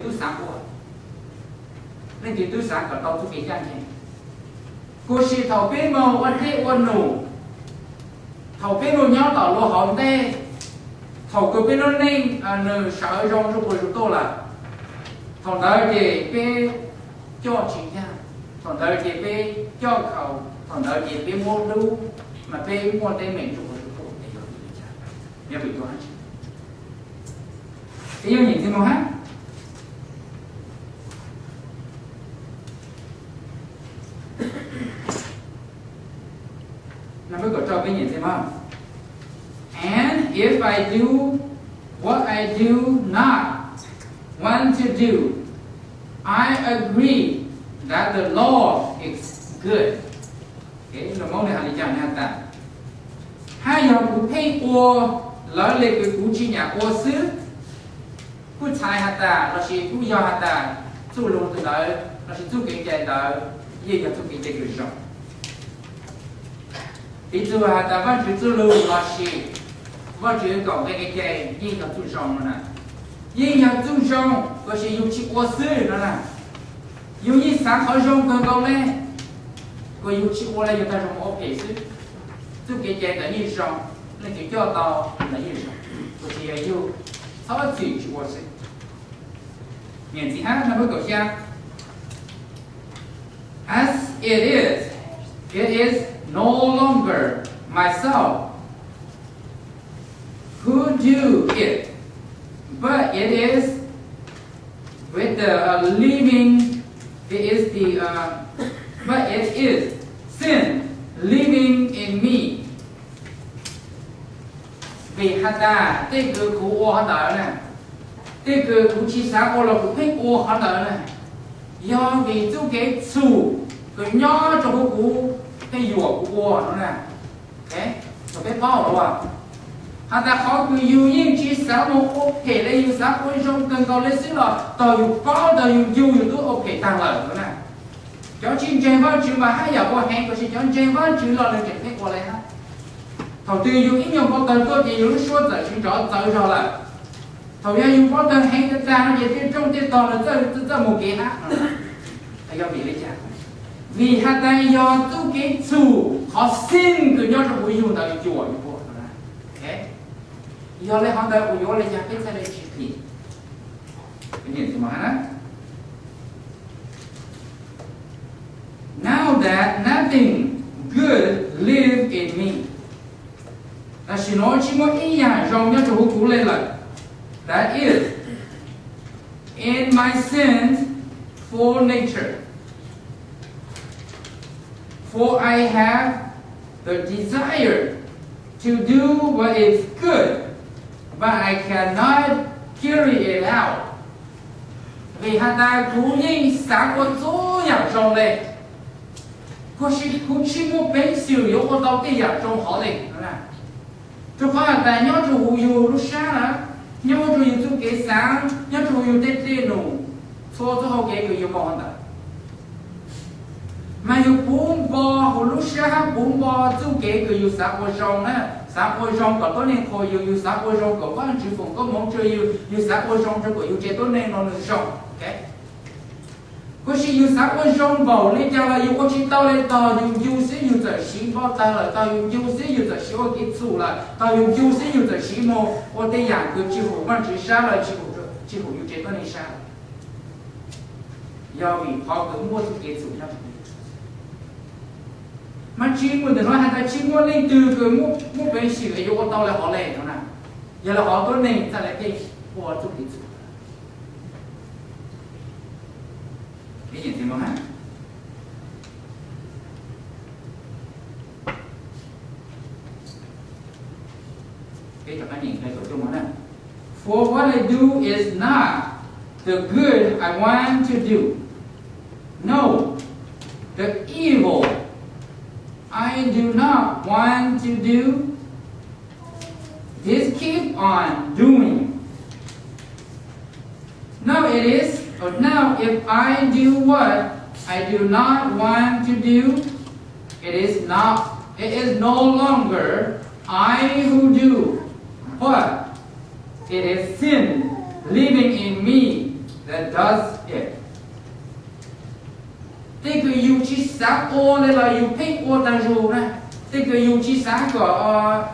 tu sáng của nên thì tu sáng có tàu tu cái gian này cô sĩ thầu bên màu quan hệ quan nổ thầu bên màu nhau tàu lô hòn tê thầu cứ bên nó nên nửa sợ rong cho cô chúng tôi là thằng đời thì bên cho chị nha thằng đời thì bên cho khẩu thằng đời thì bên mua đu mà bên mua tên mình cho cô chúng tôi để rồi nhớ bị toán cái yêu nhìn thấy không hát nó mới có cho cái nhìn thấy không? And if I do what I do not want to do, I agree that the law is good. Okay, là mẫu này là chẳng hạn ta. Hai dòng của thay ô lỡ lệ của cụ chi nhà ô xứ. Cụ trái hạt ta, là chỉ cụ do hạt ta, chú lùng từ đó, là chỉ chú kinh chạy đó, gì là chú kinh chạy của rộng. Thì chú hạt ta vẫn chú lùng là chỉ vẫn chú cộng cái chạy, gì là chú rộng nữa nè. Gì là chú rộng, có chỉ dùng chỉ ô xứ nữa nè. Dùng như sáng khỏi rộng cần cầu lên. Có dùng chỉ ô lên dùng ta rộng ô kể xứ. Chú kinh chạy là như rộng, nên chỉ cho tao là như rộng. Có chỉ là dùng sau đó chỉ ô xứ. Nhìn gì hát nó mới cầu xa. As it is no longer myself who do it, but it is with the living. But it is sin living in me. Vì hạt ta, cái cứ cụ ô hạt đỡ nè. Cái cứ cụ chi sáng ô là cụ thích ô hạt đỡ nè. Do vì chú cái chủ cái nhỏ cho cụ cái dùa cụ ô nó nè. Okay, rồi cái bao đâu à? Hạt ta khó cứ yêu nhiên chi sáng ô ok lấy yêu sáng ô trong cần cầu lấy xí là tao yêu có tao yêu tôi ok tăng lợi nữa nè. Cho chín trên văn chữ mà hai giờ qua hẹn có chỉ cho trên văn chữ là được chuyển kết qua lại ha. Thầu tư dùng ít nhiều có tờ tôi thì dùng số giờ chỉ rõ rồi là thầu ra dùng có tờ hẹn cái ra nó về trong cái tờ là rất một cái hát. Thầy có bị lấy chả? Vì hạt ta do tu cái chủ họ xin cứ nhau trong buổi dùng tờ chùa như vậy. Okay. Do lấy họ tờ buổi lấy chả cái sẽ lấy chỉ thị. Cái gì thì mà hả? Now that nothing good lives in me. Là chỉ nói chỉ một ý nhà trong nhớ chủ cũ lên là that is in my sins full nature. For I have the desire to do what is good, but I cannot carry it out. Vì hạt ta cú nhìn sáng của số nhà trong lên. Có chỉ một bên siêu yếu có tao cái nhà trong họ lên, đó là. Cho phải là nhớ chủ yếu lúc sáng là nhớ chủ yếu chút cái sáng nhớ chủ yếu tết nụ số cho họ cái yếu còn đó mà yếu bốn bò hồi lúc sáng bốn bò chút cái yếu sáng bò rong á sáng bò rong có tốt nên khôi yếu sáng bò rong có quan chữ phụng có mong chơi yếu sáng bò rong cho có yếu chế tốt nên nó được rong ok có chỉ yếu sáng bò rong bảo lên cho là yếu có chỉ tao lên tao yếu sẽ yếu trở xí bao ta là tao yếu sẽ yếu trở xí có cái chủ là tao yếu sẽ yếu trở xí mô có thể dạng cứ chỉ phụ quan chữ sáng là chỉ phụ yếu chế tốt nên sáng do vì họ cứ mua cái chủ nhau mà chỉ muốn để nói hay là chỉ muốn lên từ cái mua bên xí cái yếu có tao là họ lên đó nè giờ là họ tốt nên ta lại cái của chủ cái chủ cái gì thì mà hả? Cái các bạn nhìn thấy chỗ chung đó. For what I do is not the good I want to do. No, the evil I do not want to do is keep on doing. Now it is. But now, if I do what I do not want to do, it is no longer I who do, but it is sin living in me that does it. Thế cứ yêu chỉ sáng ô này là yêu phép ô ta dù nè. Thế cứ yêu chỉ sáng của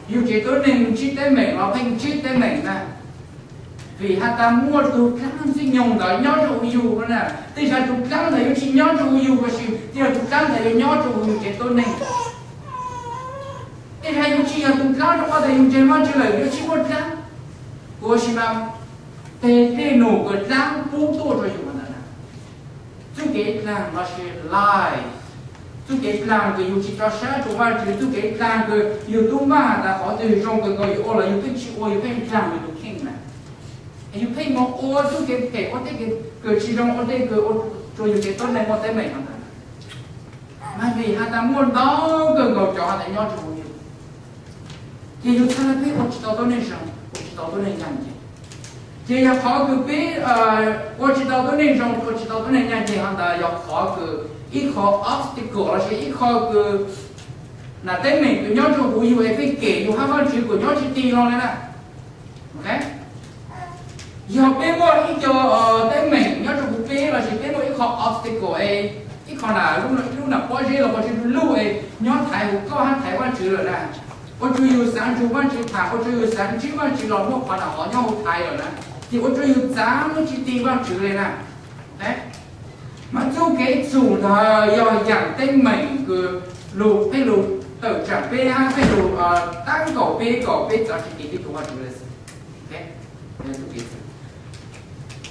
yêu chỉ tối nên chỉ tới mình là phép chỉ tới mình nè. Vì hắn ta mua tụ cắn sinh nhung đó nhớ tụ yêu đó nè. Thế sao tụ cắn này chỉ nhớ tụ yêu cái gì? Thì tụ cắn này nhớ tụ yêu chỉ tối nên. Thế hay yêu chỉ là tụ cắn đó có thể yêu chỉ mà chỉ là yêu chỉ một cắn. Cô xin mà thế nổ cái răng bung tô cho yêu mà nè. Chú cái làm nó sẽ lie. Chú cái làm cái yêu chỉ cho sáng chú mà chú cái làm cái yêu tung mà là có từ trong cái yêu là yêu cái chịu yêu cái làm cái tụ kinh nè. Yêu cái mà ô chú cái có cái chỉ trong có cái cho yêu cái tốt này có thể mình không mà vì hắn ta muốn đó cái cho hắn ta nhớ chú yêu. Thì yêu sao biết ô chỉ tốt nên sao? Ô chỉ tốt nên nhanh chứ. Thì yêu khó cứ biết ô chỉ tốt nên trong ô chỉ tốt nên nhanh thì hắn ta yêu khó cứ ít khó obstacle là sẽ ít khó cứ là tới mình cứ nhớ chú yêu phải kể yêu hai con chữ của nhớ chỉ tin luôn đấy nè. Ok? Giờ bên ngoài ít cho tới mình nhớ cho bé là chỉ bên ngoài ít khó obstacle ấy ít khó là lúc nào có gì là có chữ lưu ấy nhớ thải có hắn thải quan chữ rồi nè có chữ yêu sáng chú quan chữ thải có chữ yêu sáng chữ quan chữ là một khoản là họ nhau thải rồi nè thì có chữ yêu sáng nó chỉ tin quan chữ này nè đấy mà chú cái chủ là do dạng tên mình cứ lù cái lù tự chẳng bé ha cái lù tăng cổ bé cho chỉ cái quan chữ này ok nên chú cái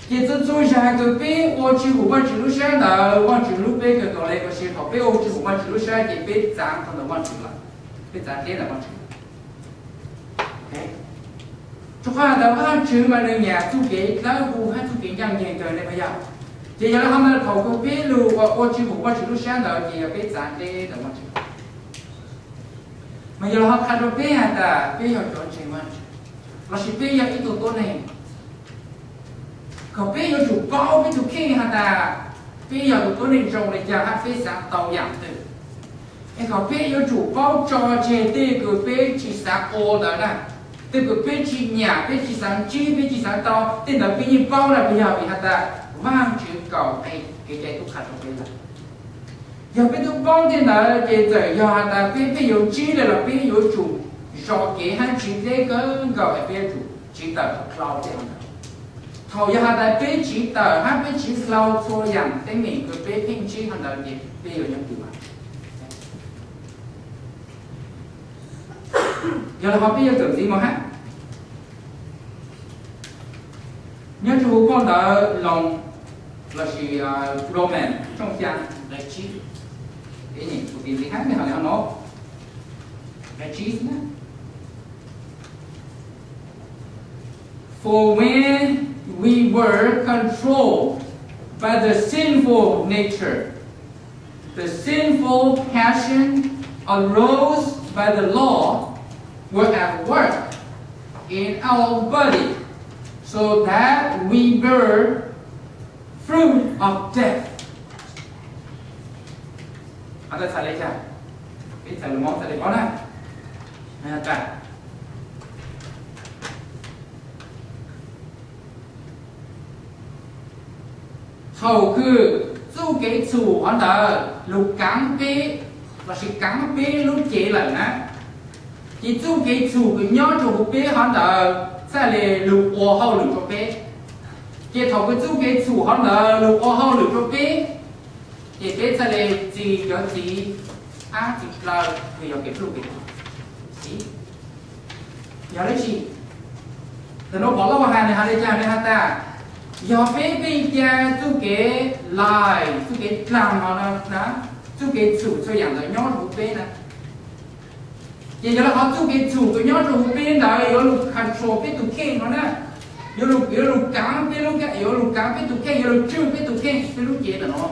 thì tôi注意下个别我去湖畔指路山的，往指路边个搞来个是好，别我去湖畔指路山也别咱可能往指了，别咱点了往指。OK， chúng ta đã往指嘛那nhà租给那湖还租给样样个那个样，接下来他们跑个别路我去湖畔指路山的也别咱点的往指。mà giờ họ khai rồi bé à ta bé họ chọn chuyện mà là chỉ bé giờ ít tổ này còn bây giờ chủ bao bây giờ khi hắn ta bây giờ tôi nên trồng để cho hắn phải sáng tạo dạng từ em còn bây giờ chủ bao cho chế từ cái bây chỉ sáng ô đó nè từ cái bây chỉ nhà bây chỉ sáng chi bây chỉ sáng tạo từ đó bây giờ bao là bây giờ bị hắn ta vang chữ cầu hay cái trái tôi khát trong bây giờ bây giờ bao thì là chế từ giờ hắn ta bây giờ chi là bây giờ chủ cho cái hắn chỉ để cái cầu hay bây giờ chủ chỉ tập cloud thế này thầu giờ ta bé chỉ tờ hát bé chỉ lâu cho rằng cái mình cứ bé phim chỉ hành động gì bây giờ những điều mà giờ là họ bây giờ tưởng gì mà hát nhớ chú con đã lòng là chỉ romance trong trang là chỉ cái gì của gì hát thì họ lại nói là chỉ nữa for when we were controlled by the sinful nature. The sinful passion arose by the law were at work in our body, so that we bear fruit of death. Ada salah je. Ini salah mau salah mana? Nah, hầu cứ chú cái chủ hắn ta lục cắn bé và sự cắn bé lúc chế lần á thì chú cái chủ cái nhớ chủ bé hắn ta sẽ là lục ô hậu lục cho bé thì thầu cái chú cái chủ hắn ta lục ô hậu lục cho bé thì bé sẽ là gì cho gì chỉ là thì có cái lục cái gì giờ đấy gì thì nó bỏ lâu hàng này hàng đây cha này hàng ta giờ bây giờ chú cái lại chú cái làm họ nè chú cái chủ cho dạng là nhớ chủ bên nè giờ là họ chú cái chủ cái nhớ chủ bên đó giờ lục control bên tụ khen nó nè giờ lục cán bên lục cái giờ lục cán bên tụ khen giờ lục trừ bên tụ khen bên lục chế là nó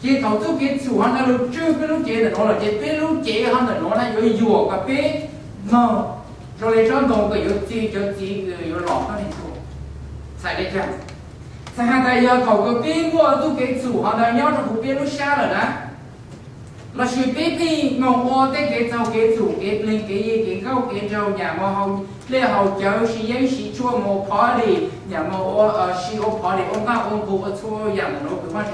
giờ thầu chú cái chủ hắn là lục trừ bên lục chế là nó là chế bên lục chế hắn là nó là giờ dùa cà phê mà rồi lấy cho đồng cái giờ gì giờ lọt nó này sai đấy chứ sai hai tay giờ thầu cái bên của tôi cái chủ họ đã nhớ trong cuộc bên lúc xa rồi đó là sự cái đi mong ô tới cái tàu cái chủ cái lên cái gì cái câu cái trâu nhà mà hậu lê hậu cháu sĩ giấy sĩ chua mồ party nhà mà ô sĩ ô party ô ta ô cụ ô chua nhà nó cứ phát